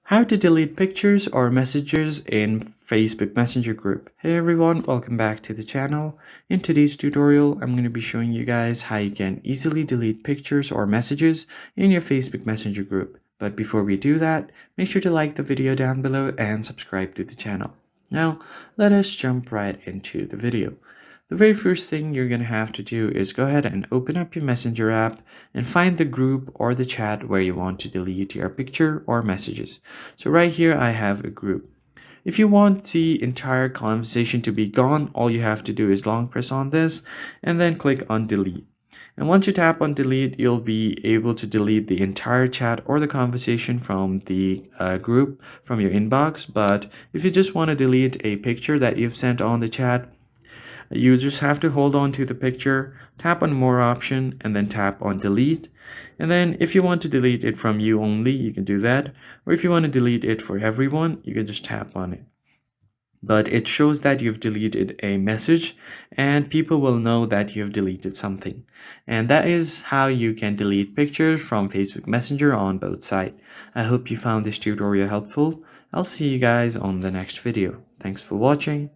How to delete pictures or messages in Facebook Messenger group. Hey everyone, welcome back to the channel. In today's tutorial, I'm going to be showing you guys how you can easily delete pictures or messages in your Facebook Messenger group. But before we do that, make sure to like the video down below and subscribe to the channel. Now, let us jump right into the video. The very first thing you're going to have to do is go ahead and open up your Messenger app and find the group or the chat where you want to delete your picture or messages. So right here I have a group. If you want the entire conversation to be gone, all you have to do is long press on this and then click on delete. And once you tap on delete, you'll be able to delete the entire chat or the conversation from the group from your inbox. But if you just want to delete a picture that you've sent on the chat, you just have to hold on to the picture, tap on more option, and then tap on delete. And then if you want to delete it from you only, you can do that. Or if you want to delete it for everyone, you can just tap on it. But it shows that you've deleted a message and people will know that you've deleted something. And that is how you can delete pictures from Facebook Messenger on both sides. I hope you found this tutorial helpful. I'll see you guys on the next video. Thanks for watching.